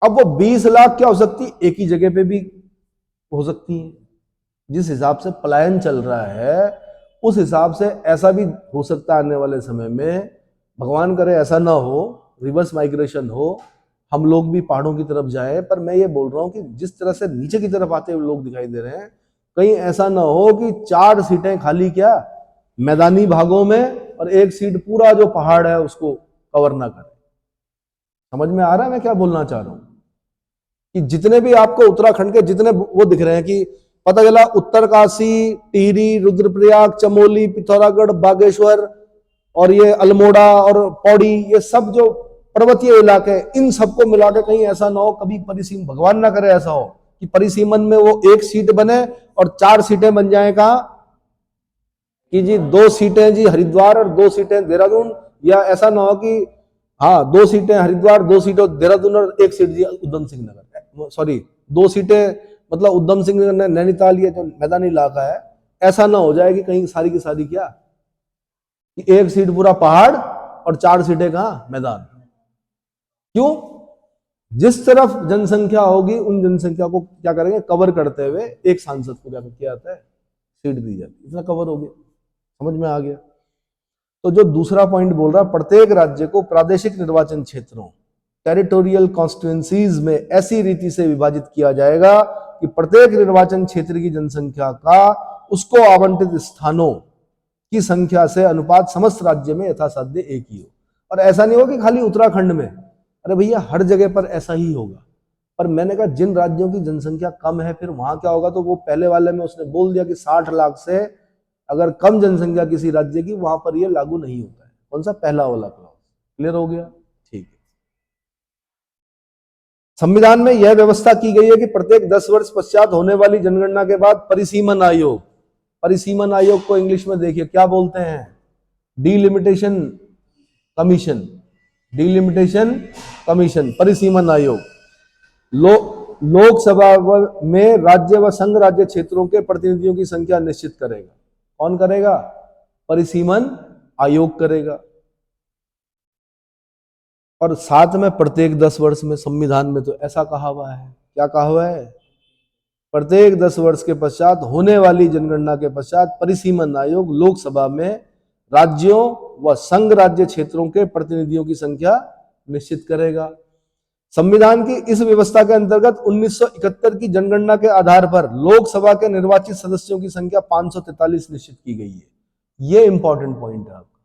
अब वो 20 लाख क्या हो सकती है, एक ही जगह पे भी हो सकती है। जिस हिसाब से पलायन चल रहा है उस हिसाब से ऐसा भी हो सकता है आने वाले समय में, भगवान करे ऐसा ना हो, रिवर्स माइग्रेशन हो, हम लोग भी पहाड़ों की तरफ जाएं। पर मैं ये बोल रहा हूं कि जिस तरह से नीचे की तरफ आते हुए लोग दिखाई दे रहे हैं, कहीं ऐसा ना हो कि 4 सीटें खाली क्या मैदानी भागों में और 1 सीट पूरा जो पहाड़ है उसको कवर ना करे। समझ में आ रहा है मैं क्या बोलना चाह रहा हूं? कि जितने भी आपको उत्तराखंड के जितने वो दिख रहे हैं, कि पता चला उत्तरकाशी, टिहरी, रुद्रप्रयाग, चमोली, पिथौरागढ़, बागेश्वर और ये अल्मोड़ा और पौड़ी, ये सब जो पर्वतीय इलाके, इन सबको मिला के कहीं ऐसा ना हो कभी परिसीमन, भगवान ना करे ऐसा हो कि परिसीमन में वो 1 सीट बने और 4 सीटें बन जाए कहां कि जी 2 सीटें जी हरिद्वार और 2 सीटें देहरादून, या ऐसा ना हो कि हाँ 2 सीटें हरिद्वार, 2 सीटें देहरादून और 1 सीट जी उधम सिंह नगर, सॉरी 2 सीटें मतलब उधम सिंह नगर नैनीताल, ये जो मैदानी इलाका है, ऐसा ना हो जाए कि कहीं सारी की सारी क्या कि 1 सीट पूरा पहाड़ और 4 सीटें कहां मैदान। क्यों? जिस तरफ जनसंख्या होगी उन जनसंख्या को क्या करेंगे, कवर करते हुए एक सांसद को क्या किया जाता है, सीट दी जाती है, इतना कवर हो गया। समझ में आ गया? तो जो दूसरा पॉइंट बोल रहा है, प्रत्येक राज्य को प्रादेशिक निर्वाचन क्षेत्रों, टेरिटोरियल कॉन्स्टिट्यूएंसीज में ऐसी रीति से विभाजित किया जाएगा कि प्रत्येक निर्वाचन क्षेत्र की जनसंख्या का उसको आवंटित स्थानों की संख्या से अनुपात समस्त राज्य में यथासाध्य एक ही हो। और ऐसा नहीं हो कि खाली उत्तराखंड में, अरे भैया हर जगह पर ऐसा ही होगा। पर मैंने कहा जिन राज्यों की जनसंख्या कम है फिर वहां क्या होगा, तो वो पहले वाले में उसने बोल दिया कि 60 लाख से अगर कम जनसंख्या किसी राज्य की, वहां पर यह लागू नहीं होता है। कौन सा? पहला वाला क्लॉज। क्लियर हो गया? ठीक है। संविधान में यह व्यवस्था की गई है कि प्रत्येक 10 वर्ष पश्चात होने वाली जनगणना के बाद परिसीमन आयोग, परिसीमन आयोग को इंग्लिश में देखिए क्या बोलते हैं, डिलिमिटेशन कमीशन, डिलिमिटेशन कमीशन, परिसीमन आयोग लोकसभा में राज्य व संघ राज्य क्षेत्रों के प्रतिनिधियों की संख्या निश्चित करेगा। कौन करेगा? परिसीमन आयोग करेगा। और साथ में प्रत्येक 10 वर्ष में, संविधान में तो ऐसा कहा हुआ है, क्या कहा हुआ है, प्रत्येक 10 वर्ष के पश्चात होने वाली जनगणना के पश्चात परिसीमन आयोग लोकसभा में राज्यों व संघ राज्य क्षेत्रों के प्रतिनिधियों की संख्या निश्चित करेगा। संविधान की इस व्यवस्था के अंतर्गत 1971 की जनगणना के आधार पर लोकसभा के निर्वाचित सदस्यों की संख्या 543 निश्चित की गई है। यह इंपॉर्टेंट पॉइंट है आपका।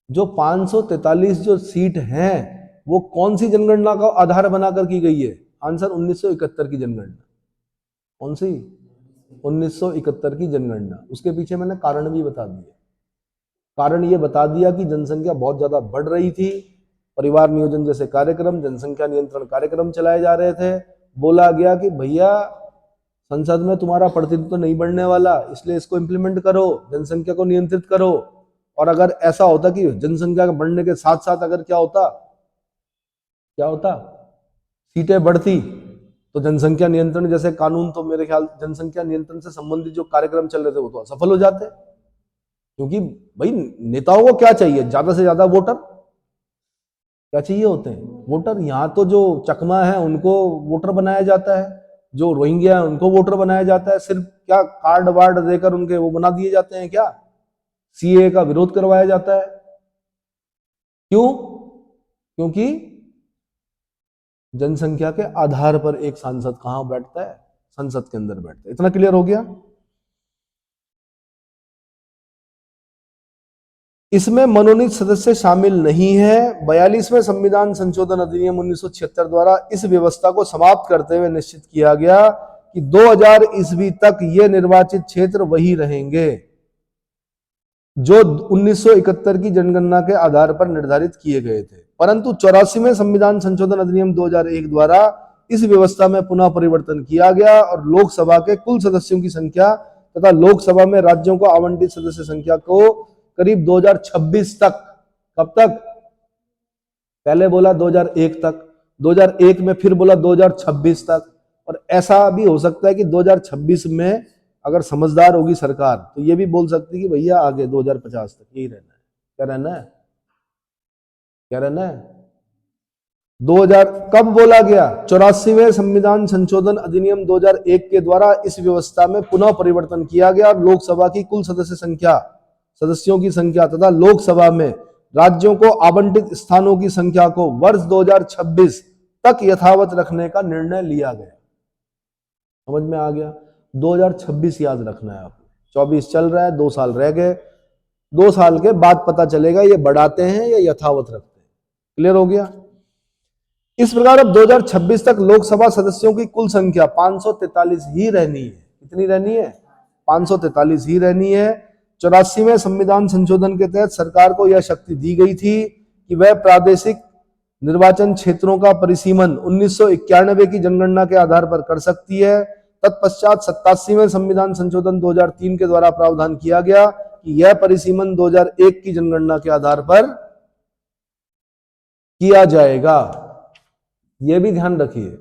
जो 543 जो सीट हैं वो कौन सी जनगणना का आधार बनाकर की गई है? आंसर 1971 की जनगणना। कौन सी? 1971 की जनगणना। उसके पीछे मैंने कारण भी बता दिया। कारण ये बता दिया कि जनसंख्या बहुत ज्यादा बढ़ रही थी, परिवार नियोजन जैसे कार्यक्रम, जनसंख्या नियंत्रण कार्यक्रम चलाए जा रहे थे। बोला गया कि भैया संसद में तुम्हारा प्रतिनिधित्व तो नहीं बढ़ने वाला, इसलिए इसको इंप्लीमेंट करो, जनसंख्या को नियंत्रित करो। और अगर ऐसा होता कि जनसंख्या के बढ़ने के साथ साथ अगर क्या होता सीटें बढ़ती, तो जनसंख्या नियंत्रण जैसे कानून, तो मेरे ख्याल जनसंख्या नियंत्रण से संबंधित जो कार्यक्रम चल रहे थे वो तो असफल हो जाते। क्योंकि भाई नेताओं को क्या चाहिए? ज्यादा से ज्यादा वोटर। क्या चाहिए होते हैं? वोटर। यहां तो जो चकमा है उनको वोटर बनाया जाता है, जो रोहिंग्या है उनको वोटर बनाया जाता है, सिर्फ क्या कार्ड वार्ड देकर उनके वो बना दिए जाते हैं, क्या सीए का विरोध करवाया जाता है? क्यों? क्योंकि जनसंख्या के आधार पर एक सांसद कहां बैठता है? संसद के अंदर बैठता है। इतना क्लियर हो गया? इसमें मनोनीत सदस्य शामिल नहीं है। 42वें संविधान संशोधन अधिनियम 1976 द्वारा इस व्यवस्था को समाप्त करते हुए निश्चित किया गया कि 2000 ईस्वी तक ये निर्वाचित क्षेत्र वही रहेंगे जो 1971 की जनगणना के आधार पर निर्धारित किए गए थे, परंतु 84वें संविधान संशोधन अधिनियम 2001 द्वारा इस व्यवस्था में पुनः परिवर्तन किया गया और लोकसभा के कुल सदस्यों की संख्या तथा लोकसभा में राज्यों को आवंटित सदस्य संख्या को करीब 2026 तक, कब तक? पहले बोला 2001 तक, 2001 में फिर बोला 2026 तक, और ऐसा भी हो सकता है कि 2026 में अगर समझदार होगी सरकार तो ये भी बोल सकती है कि भैया आगे 2050 तक यही रहना है। क्या रहना है? क्या रहना है? 2000 कब बोला गया? 84वें संविधान संशोधन अधिनियम 2001 के द्वारा इस व्यवस्था में पुनः परिवर्तन किया गया और लोकसभा की कुल सदस्यों की संख्या तथा लोकसभा में राज्यों को आवंटित स्थानों की संख्या को वर्ष 2026 तक यथावत रखने का निर्णय लिया गया। समझ में आ गया? 2026 याद रखना है आपको। 24 चल रहा है, 2 साल रह गए, 2 साल के बाद पता चलेगा ये बढ़ाते हैं या यथावत रखते हैं। क्लियर हो गया? इस प्रकार अब 2026 तक लोकसभा सदस्यों की कुल संख्या 543 ही रहनी है। कितनी रहनी है? 543 ही रहनी है। 84वें संविधान संशोधन के तहत सरकार को यह शक्ति दी गई थी कि वह प्रादेशिक निर्वाचन क्षेत्रों का परिसीमन 1991 की जनगणना के आधार पर कर सकती है। तत्पश्चात 87वें संविधान संशोधन 2003 के द्वारा प्रावधान किया गया कि यह परिसीमन 2001 की जनगणना के आधार पर किया जाएगा। यह भी ध्यान रखिए।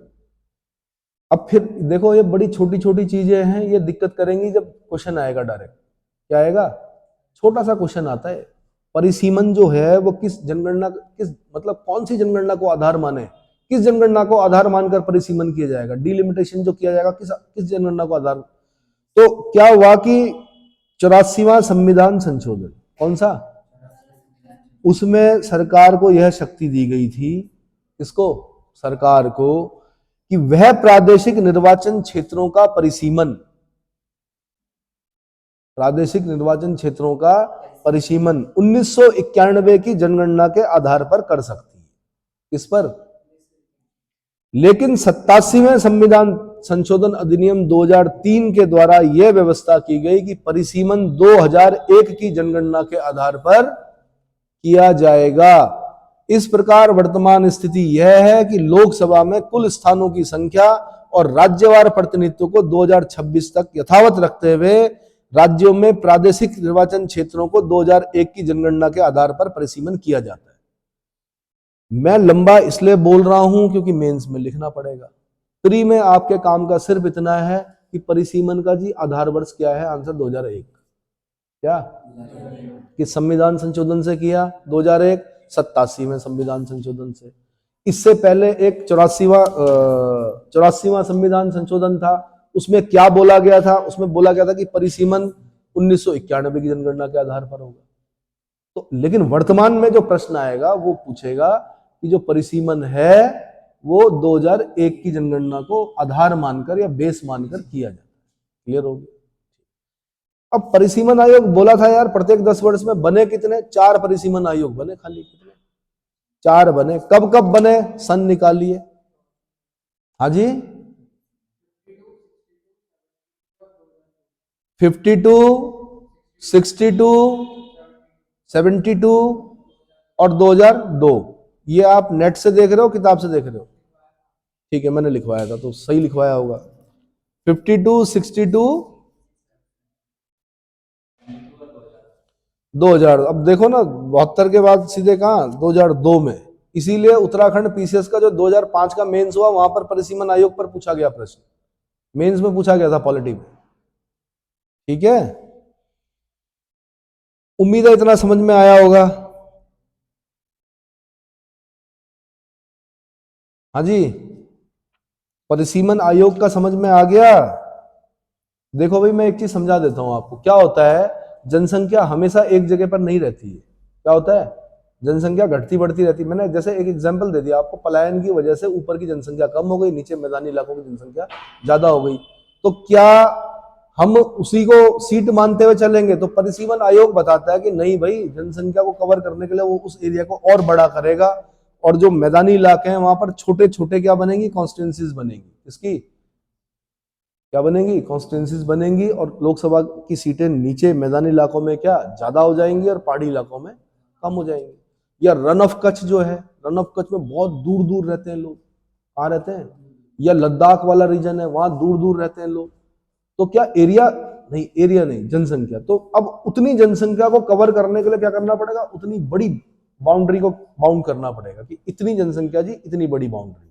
अब फिर देखो, ये बड़ी छोटी छोटी चीजें हैं, ये दिक्कत करेंगी जब क्वेश्चन आएगा डायरेक्ट। क्या आएगा? छोटा सा क्वेश्चन आता है, परिसीमन जो है वो किस जनगणना, किस मतलब कौन सी जनगणना को आधार माने, किस जनगणना को आधार मानकर परिसीमन किया जाएगा, डिलिमिटेशन जो किया जाएगा किस जनगणना को आधार। तो क्या हुआ कि 84वां संविधान संशोधन, कौन सा, उसमें सरकार को यह शक्ति दी गई थी, किसको? सरकार को, कि वह प्रादेशिक निर्वाचन क्षेत्रों का परिसीमन, प्रादेशिक निर्वाचन क्षेत्रों का परिसीमन 1991 की जनगणना के आधार पर कर सकती है। किस पर? लेकिन 87वें संविधान संशोधन अधिनियम 2003 के द्वारा यह व्यवस्था की गई कि परिसीमन 2001 की जनगणना के आधार पर किया जाएगा। इस प्रकार वर्तमान स्थिति यह है कि लोकसभा में कुल स्थानों की संख्या और राज्यवार प्रतिनिधित्व को 2026 तक यथावत रखते हुए राज्यों में प्रादेशिक निर्वाचन क्षेत्रों को 2001 की जनगणना के आधार पर परिसीमन किया जाता है। मैं लंबा इसलिए बोल रहा हूं क्योंकि मेंस में लिखना पड़ेगा। प्री में आपके काम का सिर्फ इतना है कि परिसीमन का जी आधार वर्ष क्या है? आंसर 2001। क्या कि संविधान संशोधन से किया 2001, 87वें संविधान संशोधन से। इससे पहले एक 84वां संविधान संशोधन था, उसमें क्या बोला गया था? उसमें बोला गया था कि परिसीमन 1991 की जनगणना के आधार पर होगा। तो लेकिन वर्तमान में जो प्रश्न आएगा वो पूछेगा कि जो परिसीमन है वो 2001 की जनगणना को आधार मानकर या बेस मानकर किया जाता है। क्लियर हो गया? अब परिसीमन आयोग बोला था यार प्रत्येक 10 वर्ष में बने कितने? 4 परिसीमन आयोग बने, खाली कितने? 4 बने। कब कब बने? सन निकालिए। हाँ जी, 52, 62, 72 और 2002। ये आप नेट से देख रहे हो, किताब से देख रहे हो? ठीक है, मैंने लिखवाया था तो सही लिखवाया होगा। 52, 62, 2000। अब देखो ना, 72 के बाद सीधे कहां? 2002 में। इसीलिए उत्तराखंड पीसीएस का जो 2005 का मेंस हुआ वहां पर परिसीमन आयोग पर पूछा गया प्रश्न, मेंस में पूछा गया था पॉलिटी में। ठीक है, उम्मीद है इतना समझ में आया होगा। हाँ जी, परिसीमन आयोग का समझ में आ गया। देखो भाई मैं एक चीज समझा देता हूं आपको, क्या होता है, जनसंख्या हमेशा एक जगह पर नहीं रहती है। क्या होता है, जनसंख्या घटती बढ़ती रहती है। मैंने जैसे एक एग्जांपल दे दिया आपको, पलायन की वजह से ऊपर की जनसंख्या कम हो गई, नीचे मैदानी इलाकों की जनसंख्या ज्यादा हो गई। तो क्या हम उसी को सीट मानते हुए चलेंगे? तो परिसीमन आयोग बताता है कि नहीं भाई, जनसंख्या को कवर करने के लिए वो उस एरिया को और बड़ा करेगा, और जो मैदानी इलाके हैं वहां पर छोटे छोटे क्या बनेंगी, कॉन्स्टिट्यूंसीज बनेंगी। इसकी क्या बनेंगी, कॉन्स्टिट्यूंसीज बनेंगी, और लोकसभा की सीटें नीचे मैदानी इलाकों में क्या ज्यादा हो जाएंगी और पहाड़ी इलाकों में कम हो जाएंगी। या रन ऑफ कच्छ जो है, रन ऑफ कच्छ में बहुत दूर दूर रहते हैं लोग, कहाँ रहते हैं, या लद्दाख वाला रीजन है वहां दूर दूर रहते हैं लोग। तो क्या एरिया नहीं, एरिया नहीं, जनसंख्या। तो अब उतनी जनसंख्या को कवर करने के लिए क्या करना पड़ेगा, उतनी बड़ी बाउंड्री को बाउंड करना पड़ेगा कि इतनी जनसंख्या जी, इतनी बड़ी बाउंड्री।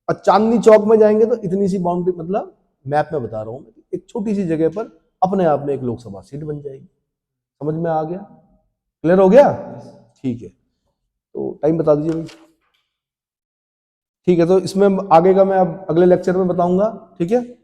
और चांदनी चौक में जाएंगे तो इतनी सी बाउंड्री, मतलब मैप में बता रहा हूं मैं, एक छोटी सी जगह पर अपने आप में एक लोकसभा सीट बन जाएगी। समझ में आ गया, क्लियर हो गया? ठीक है, तो टाइम बता दीजिए भाई। ठीक है, तो इसमें आगे का मैं अब अगले लेक्चर में बताऊंगा, ठीक है।